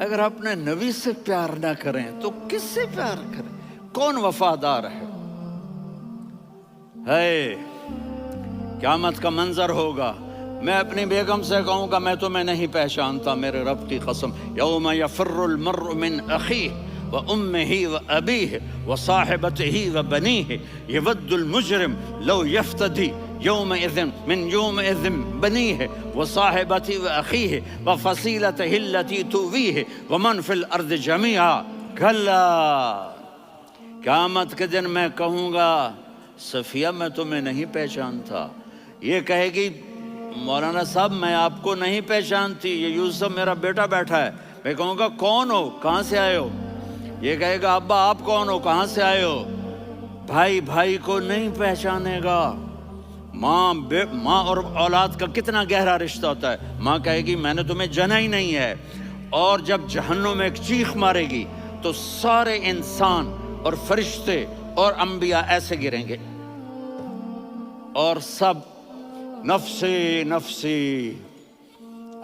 اگر اپنے نبی سے پیار نہ کریں تو کس سے پیار کریں؟ کون وفادار ہے؟ قیامت کا منظر ہوگا، میں اپنی بیگم سے کہوں گا میں تمہیں نہیں پہچانتا، میرے رب کی قسم، یوم یفر المرء من اخیہ وامہ وابیہ وصاحبتہ وبنیہ یود المجرم لو یفتدی یومئذ من یومئذ بنیہ وصاحبتہ واخیہ وفصیلتہ التی تؤویہ ومن فی الارض جمیعا کلا، قیامت کے دن میں کہوں گا صفیہ میں تمہیں نہیں پہچانتا، یہ کہے گی مولانا صاحب میں آپ کو نہیں پہچانتی، یہ یوسف میرا بیٹا بیٹھا ہے، میں کہوں گا کون ہو، کہاں سے آئے ہو؟ یہ کہے گا ابا آپ کون ہو، کہاں سے آئے ہو؟ بھائی بھائی کو نہیں پہچانے گا۔ ماں اور اولاد کا کتنا گہرا رشتہ ہوتا ہے، ماں کہے گی میں نے تمہیں جنا ہی نہیں ہے، اور جب جہنم میں ایک چیخ مارے گی تو سارے انسان اور فرشتے اور انبیاء ایسے گریں گے اور سب نفسی نفسی،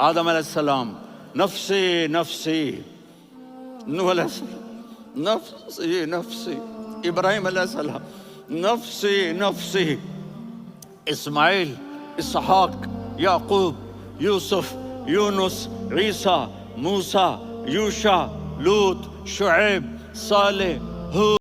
آدم علیہ السلام نفسی نفسی، نوح علیہ السلام نفسی نفسی، ابراہیم علیہ السلام نفسی نفسی، اسماعیل، اسحاق، یعقوب، یوسف، یونس، عیسیٰ، موسیٰ، یوشع، لوط، شعیب، صالح، ہود۔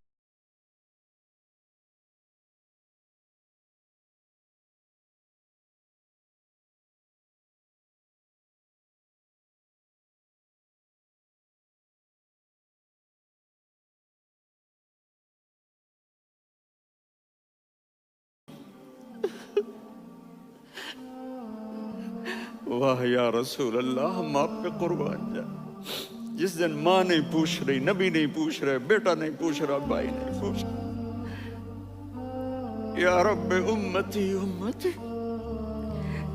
واہ یا رسول اللہ، ہم آپ پہ قربان جائیں۔ جس دن ماں نہیں پوچھ رہی، نبی نہیں پوچھ رہے، بیٹا نہیں پوچھ رہا، بھائی نہیں پوچھ رہا، یا رب امتی امتی،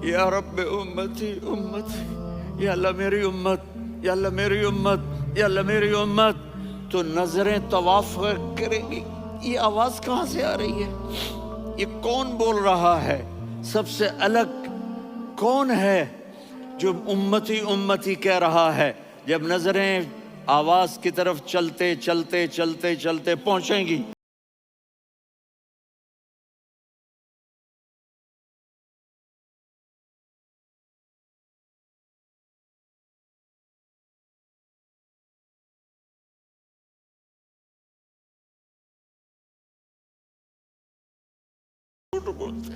یا رب امتی امتی، یا اللہ میری امت، یا اللہ میری امت، یا اللہ میری امت، تو نظریں طواف کریں گی، یہ آواز کہاں سے آ رہی ہے؟ یہ کون بول رہا ہے؟ سب سے الگ کون ہے جو امتی امتی کہہ رہا ہے؟ جب نظریں آواز کی طرف چلتے چلتے چلتے چلتے پہنچیں گی جھوٹ بولتے،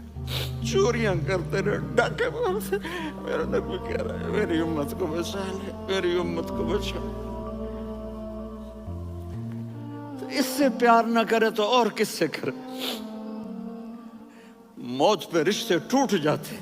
چوریاں کرتے رہے، ڈاکے مارتے، میرا نبی کہہ رہا ہے میری امت کو بچا لے، میری امت کو بچا لے۔ تو اس سے پیار نہ کرے تو اور کس سے کرے؟ موت پہ رشتے ٹوٹ جاتے۔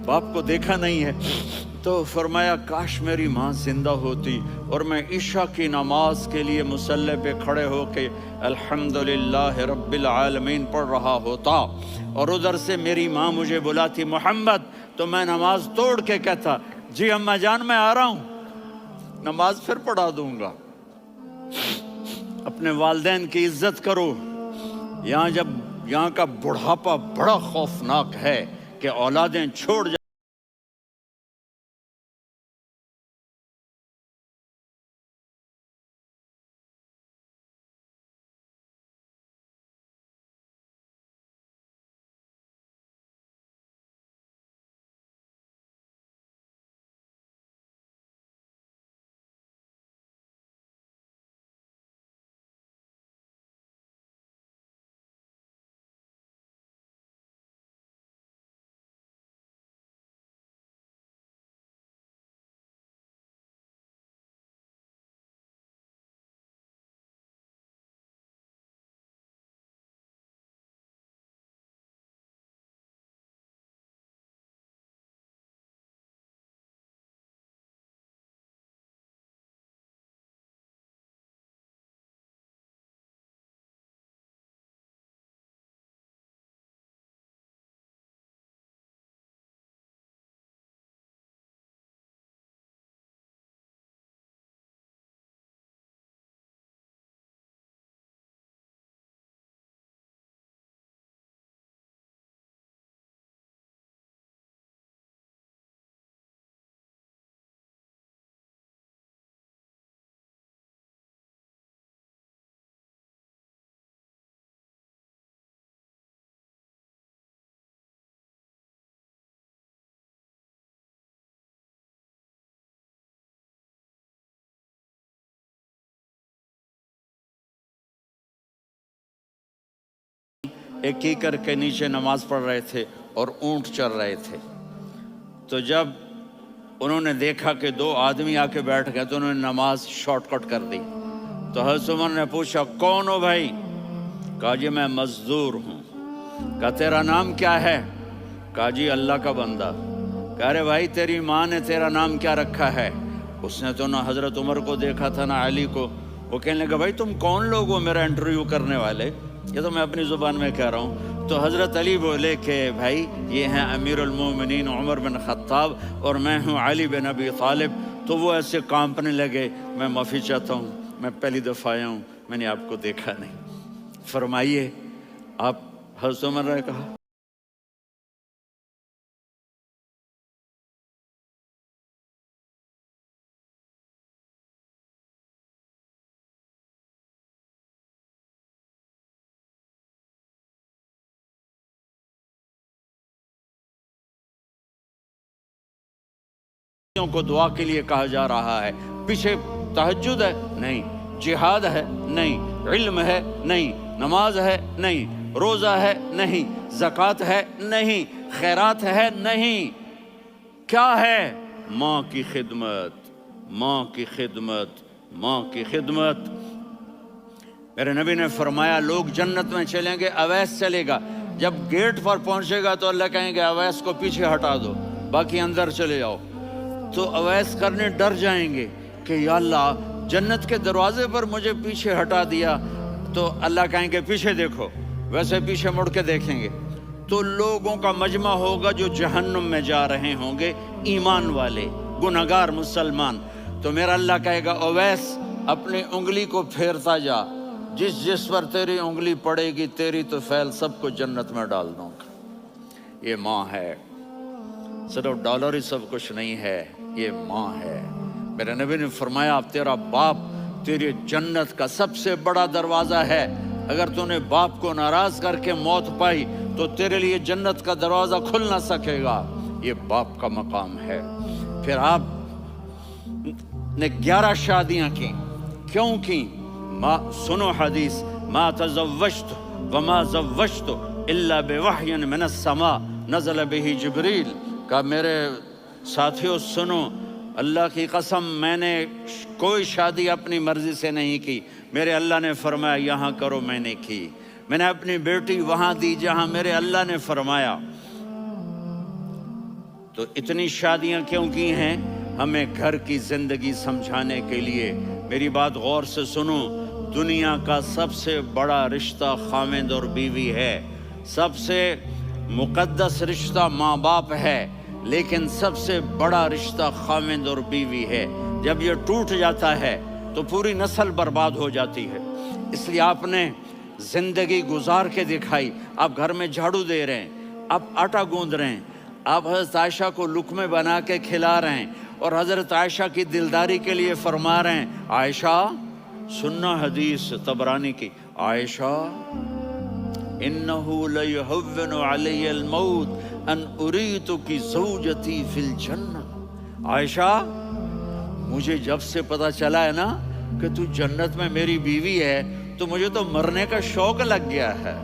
باپ کو دیکھا نہیں ہے. تو فرمایا کاش میری ماں زندہ ہوتی اور میں عشاء کی نماز کے لیے مصلی پہ کھڑے ہو کے الحمدللہ رب العالمین پڑھ رہا ہوتا، اور ادھر سے میری ماں مجھے بلاتی محمد، تو میں نماز توڑ کے کہتا جی اماں جان میں آ رہا ہوں، نماز پھر پڑھا دوں گا. اپنے والدین کی عزت کرو. یہاں کا بڑھاپا بڑا خوفناک ہے کہ اولادیں چھوڑ جائیں. ایک کیکر کے نیچے نماز پڑھ رہے تھے اور اونٹ چر رہے تھے. تو جب انہوں نے دیکھا کہ دو آدمی آ کے بیٹھ گئے تو انہوں نے نماز شارٹ کٹ کر دی. تو حضرت عمر نے پوچھا کون ہو بھائی؟ کہا جی میں مزدور ہوں. کہا تیرا نام کیا ہے؟ کہا جی اللہ کا بندہ. کہا رے بھائی تیری ماں نے تیرا نام کیا رکھا ہے؟ اس نے تو نہ حضرت عمر کو دیکھا تھا نہ علی کو. وہ کہنے لگا بھائی تم کون لوگ ہو میرا انٹرویو کرنے والے؟ یہ تو میں اپنی زبان میں کہہ رہا ہوں. تو حضرت علی بولے کہ بھائی یہ ہیں امیر المومنین عمر بن خطاب اور میں ہوں علی بن ابی طالب. تو وہ ایسے کانپنے لگے. میں معافی چاہتا ہوں، میں پہلی دفعہ آیا ہوں، میں نے آپ کو دیکھا نہیں. فرمائیے آپ. حضرت عمر نے کہا کو دعا کے لیے کہا جا رہا ہے. پیچھے تہجد ہے نہیں، جہاد ہے نہیں، علم ہے نہیں، نماز ہے نہیں، روزہ ہے نہیں، زکوٰۃ ہے نہیں، خیرات ہے نہیں. کیا ہے؟ ماں کی خدمت، ماں کی خدمت، ماں کی خدمت. میرے نبی نے فرمایا لوگ جنت میں چلیں گے، اویس چلے گا. جب گیٹ پر پہنچے گا تو اللہ کہیں گے اویس کو پیچھے ہٹا دو، باقی اندر چلے جاؤ. تو اویس کرنے ڈر جائیں گے کہ یا اللہ جنت کے دروازے پر مجھے پیچھے ہٹا دیا. تو اللہ کہیں گے پیچھے دیکھو، ویسے پیچھے مڑ کے دیکھیں گے تو لوگوں کا مجمع ہوگا جو جہنم میں جا رہے ہوں گے، ایمان والے، گنہگار مسلمان. تو میرا اللہ کہے گا اویس اپنی انگلی کو پھیرتا جا، جس جس پر تیری انگلی پڑے گی تیری تو فیل سب کو جنت میں ڈال دوں گا. یہ ماں ہے، صرف ڈالر ہی سب کچھ نہیں ہے، یہ ماں ہے. میرے نبی نے فرمایا تیرا باپ تیری جنت کا سب سے بڑا دروازہ ہے. اگر تو نے باپ کو ناراض کر کے موت پائی تو تیرے لیے جنت کا دروازہ کھل نہ سکے گا. یہ باپ کا مقام ہے. پھر آپ نے 11 شادیاں کی. کیوں کی؟ سنو حدیث، ما تزوجت وما زوجت الا بوحی من السماء نزل به جبریل. کہا میرے ساتھیوں سنو، اللہ کی قسم میں نے کوئی شادی اپنی مرضی سے نہیں کی. میرے اللہ نے فرمایا یہاں کرو، میں نے کی. میں نے اپنی بیٹی وہاں دی جہاں میرے اللہ نے فرمایا. تو اتنی شادیاں کیوں کی ہیں؟ ہمیں گھر کی زندگی سمجھانے کے لیے۔ میری بات غور سے سنو، دنیا کا سب سے بڑا رشتہ خاوند اور بیوی ہے، سب سے مقدس رشتہ ماں باپ ہے، لیکن سب سے بڑا رشتہ خاوند اور بیوی ہے۔ جب یہ ٹوٹ جاتا ہے تو پوری نسل برباد ہو جاتی ہے۔ اس لیے آپ نے زندگی گزار کے دکھائی۔ آپ گھر میں جھاڑو دے رہے ہیں، آپ آٹا گوندھ رہے ہیں، آپ حضرت عائشہ کو لقمے بنا کے کھلا رہے ہیں، اور حضرت عائشہ کی دلداری کے لیے فرما رہے ہیں، عائشہ سننا حدیث طبرانی کی، عائشہ انہو لیہون علی الموت ان اریتک زوجتی فی الجنہ۔ عائشہ مجھے جب سے پتا چلا ہے نا کہ تو جنت میں میری بیوی ہے تو مجھے تو مرنے کا شوق لگ گیا ہے۔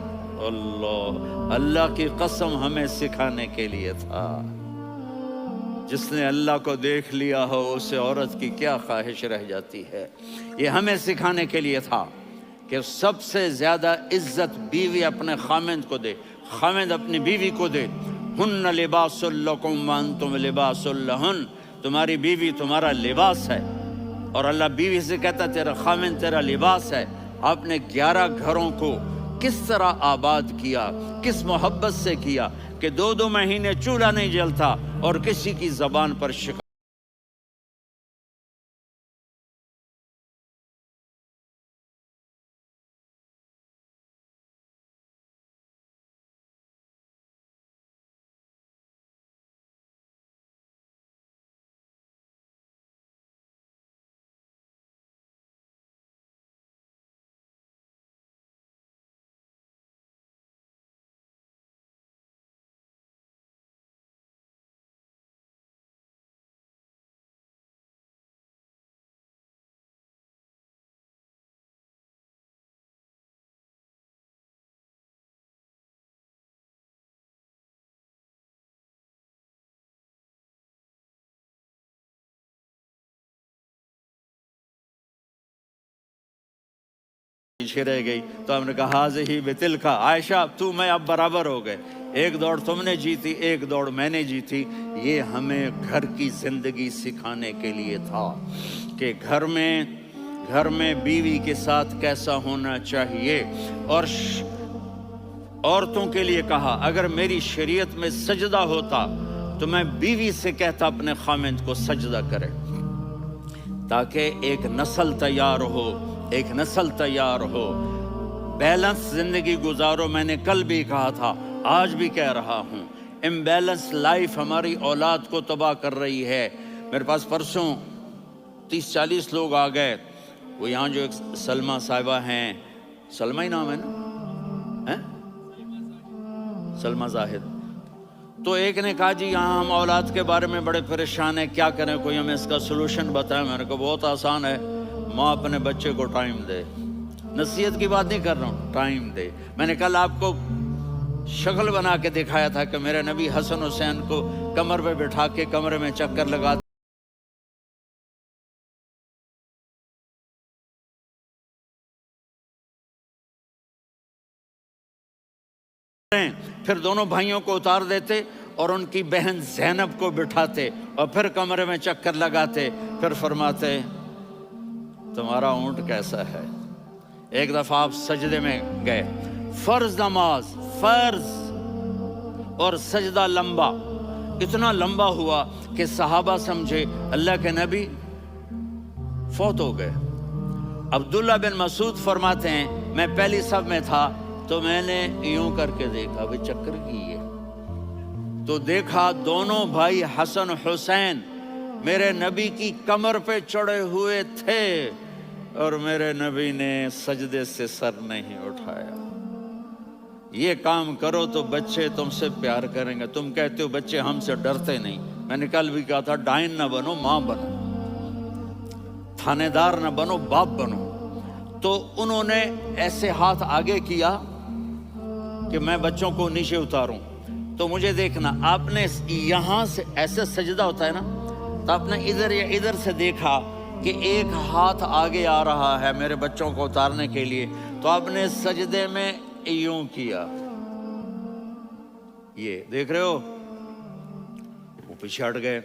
اللہ کی قسم ہمیں سکھانے کے لیے تھا۔ جس نے اللہ کو دیکھ لیا ہو اسے عورت کی کیا خواہش رہ جاتی ہے۔ یہ ہمیں سکھانے کے لیے تھا کہ سب سے زیادہ عزت بیوی اپنے خاوند کو دے، خاوند اپنی بیوی کو دے۔ ہن لباس لکم وانتم لباس لہن، تمہاری بیوی تمہارا لباس ہے، اور اللہ بیوی سے کہتا تیرا خاوند تیرا لباس ہے۔ آپ نے 11 گھروں کو کس طرح آباد کیا، کس محبت سے کیا کہ 2 مہینے چولہا نہیں جلتا اور کسی کی زبان پر شکایت۔ پیچھے رہ گئی تو ہم نے کہا ہاذہ بتلک، عائشہ تو میں اب برابر ہو گئے، ایک دوڑ تم نے جیتی، ایک دوڑ میں نے جیتی۔ یہ ہمیں گھر کی زندگی سکھانے کے لیے تھا کہ گھر میں بیوی کے ساتھ کیسا ہونا چاہیے۔ اور عورتوں کے لیے کہا اگر میری شریعت میں سجدہ ہوتا تو میں بیوی سے کہتا اپنے خاوند کو سجدہ کرے، تاکہ ایک نسل تیار ہو، ایک نسل تیار ہو۔ بیلنس زندگی گزارو، میں نے کل بھی کہا تھا، آج بھی کہہ رہا ہوں۔ امبیلنس لائف ہماری اولاد کو تباہ کر رہی ہے۔ میرے پاس پرسوں 30-40 لوگ آ گئے، وہ یہاں جو ایک سلمہ صاحبہ ہیں، سلمہ ہی نام ہے نا، سلمہ زاہد، تو ایک نے کہا جی یہاں ہم اولاد کے بارے میں بڑے پریشان ہیں، کیا کریں، کوئی ہمیں اس کا سلوشن بتائیں۔ میں نے کہا بہت آسان ہے، ماں اپنے بچے کو ٹائم دے، نصیحت کی بات نہیں کر رہا ہوں، ٹائم دے۔ میں نے کل آپ کو شکل بنا کے دکھایا تھا کہ میرے نبی حسن حسین کو کمر پہ بٹھا کے کمرے میں چکر لگا پھر دونوں بھائیوں کو اتار دیتے اور ان کی بہن زینب کو بٹھاتے اور پھر کمرے میں چکر لگاتے، پھر فرماتے تمہارا اونٹ کیسا ہے۔ ایک دفعہ آپ سجدے میں گئے، فرض نماز، فرض، اور سجدہ لمبا، اتنا لمبا ہوا کہ صحابہ سمجھے اللہ کے نبی فوت ہو گئے۔ عبداللہ بن مسعود فرماتے ہیں میں پہلی صف میں تھا تو میں نے یوں کر کے دیکھا، بھی چکر کی ہے، تو دیکھا دونوں بھائی حسن حسین میرے نبی کی کمر پہ چڑھے ہوئے تھے اور میرے نبی نے سجدے سے سر نہیں اٹھایا۔ یہ کام کرو تو بچے تم سے پیار کریں گے۔ تم کہتے ہو بچے ہم سے ڈرتے نہیں، میں نے کل بھی کہا تھا ڈائن نہ بنو، ماں بنو، تھانے دار نہ بنو، باپ بنو۔ تو انہوں نے ایسے ہاتھ آگے کیا کہ میں بچوں کو نیچے اتاروں، تو مجھے دیکھنا، آپ نے یہاں سے ایسے سجدہ ہوتا ہے نا، تو آپ نے ادھر یا ادھر سے دیکھا کہ ایک ہاتھ آگے آ رہا ہے میرے بچوں کو اتارنے کے لیے، تو آپ نے سجدے میں یوں کیا، یہ دیکھ رہے ہو، پیچھے ہٹ گئے۔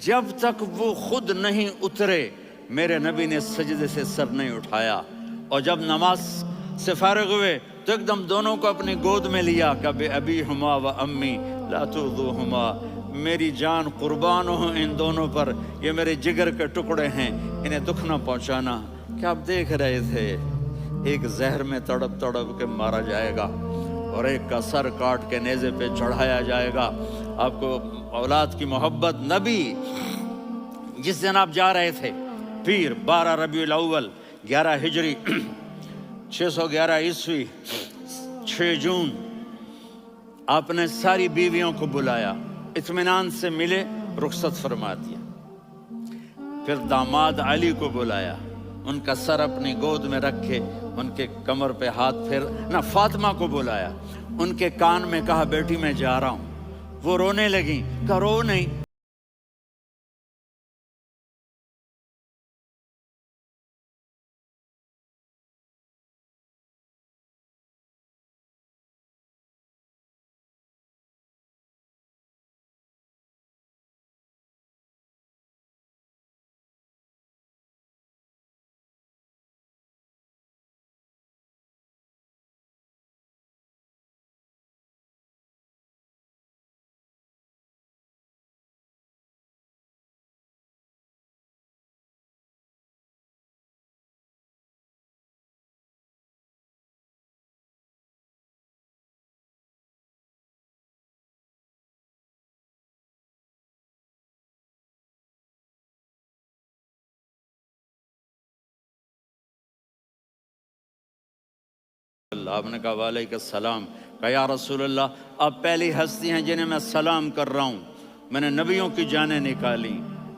جب تک وہ خود نہیں اترے میرے نبی نے سجدے سے سر نہیں اٹھایا، اور جب نماز سے فارغ ہوئے تو ایک دم دونوں کو اپنی گود میں لیا کہ ابی ہما و امی لا تؤذوہما، میری جان قربان ہو ان دونوں پر، یہ میرے جگر کے ٹکڑے ہیں، انہیں دکھ نہ پہنچانا۔ کیا آپ دیکھ رہے تھے ایک زہر میں تڑپ تڑپ کے مارا جائے گا اور ایک کا سر کاٹ کے نیزے پہ چڑھایا جائے گا۔ آپ کو اولاد کی محبت، نبی جس دن آپ جا رہے تھے پیر 12 ربیع الاول 11 ہجری 611 عیسوی 6 جون، آپ نے ساری بیویوں کو بلایا، اطمینان سے ملے، رخصت فرما دیا۔ پھر داماد علی کو بلایا، ان کا سر اپنی گود میں رکھے، ان کے کمر پہ ہاتھ پھیر نہ، فاطمہ کو بلایا، ان کے کان میں کہا بیٹی میں جا رہا ہوں۔ وہ رونے لگیں، کہا رو نہیں۔ آپ نے کہا وعلیکم السلام۔ کہا یا رسول اللہ، آپ پہلی ہستی ہیں جنہیں میں سلام کر رہا ہوں، میں نے نبیوں کی جانیں نکالی،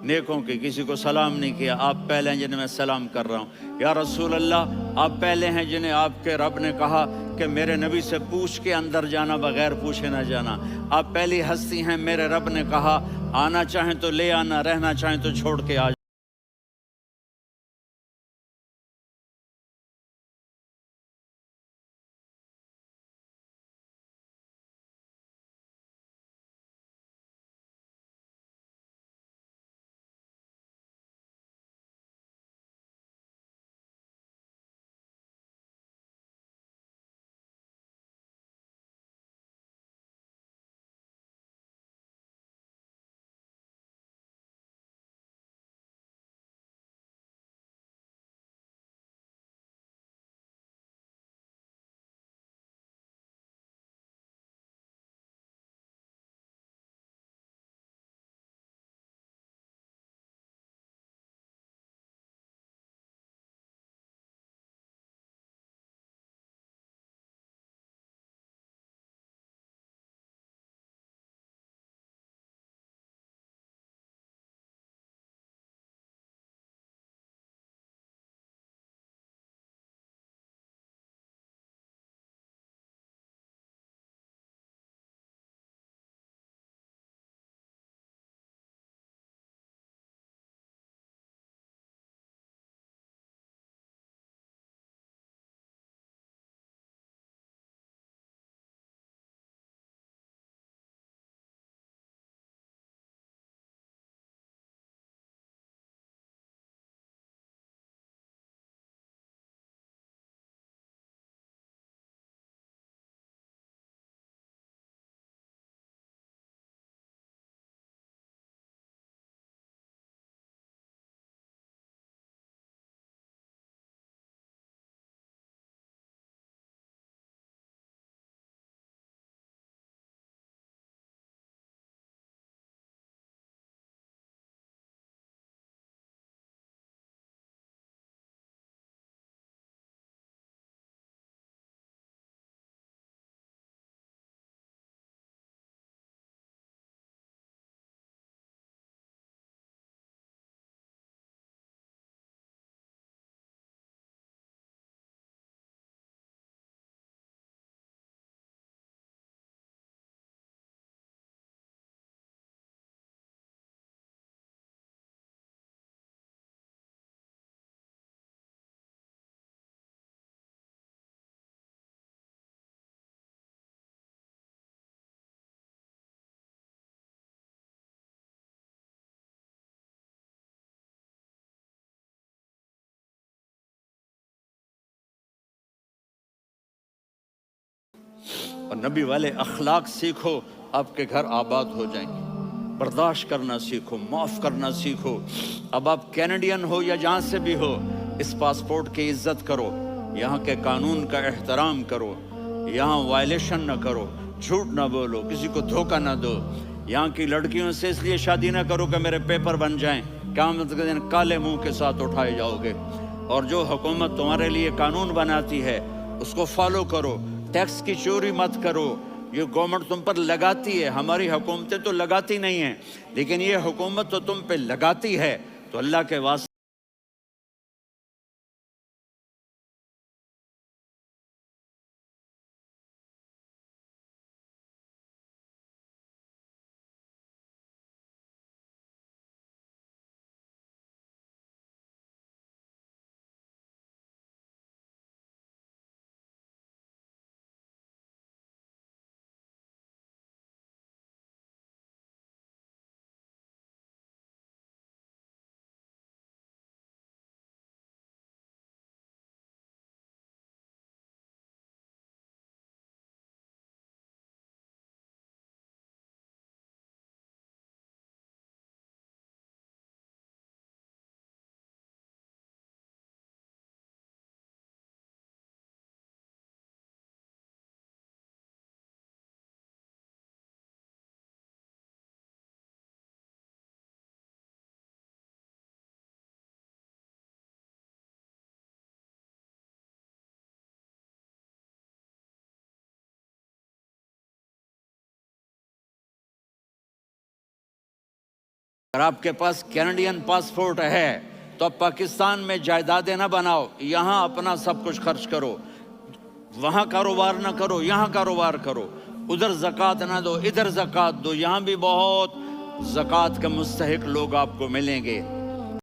نیکوں کی، کسی کو سلام نہیں کیا، آپ پہلے ہیں جنہیں میں سلام کر رہا ہوں۔ یا رسول اللہ، آپ پہلے ہیں جنہیں آپ کے رب نے کہا کہ میرے نبی سے پوچھ کے اندر جانا، بغیر پوچھے نہ جانا۔ آپ پہلی ہستی ہیں، میرے رب نے کہا آنا چاہیں تو لے آنا، رہنا چاہیں تو چھوڑ کے آ اور نبی والے اخلاق سیکھو، آپ کے گھر آباد ہو جائیں گے۔ برداشت کرنا سیکھو، معاف کرنا سیکھو۔ اب آپ کینیڈین ہو یا جہاں سے بھی ہو، اس پاسپورٹ کی عزت کرو، یہاں کے قانون کا احترام کرو، یہاں وائلیشن نہ کرو، جھوٹ نہ بولو، کسی کو دھوکہ نہ دو۔ یہاں کی لڑکیوں سے اس لیے شادی نہ کرو کہ میرے پیپر بن جائیں، قیامت کے دن کالے منہ کے ساتھ اٹھائے جاؤ گے۔ اور جو حکومت تمہارے لیے قانون بناتی ہے اس کو فالو کرو، ٹیکس کی چوری مت کرو۔ یہ گورنمنٹ تم پر لگاتی ہے، ہماری حکومتیں تو لگاتی نہیں ہیں، لیکن یہ حکومت تو تم پہ لگاتی ہے، تو اللہ کے واسطے اگر آپ کے پاس کینیڈین پاسپورٹ ہے تو اب پاکستان میں جائیدادیں نہ بناؤ، یہاں اپنا سب کچھ خرچ کرو، وہاں کاروبار نہ کرو، یہاں کاروبار کرو، ادھر زکوٰۃ نہ دو، ادھر زکوٰۃ دو، یہاں بھی بہت زکوٰۃ کے مستحق لوگ آپ کو ملیں گے۔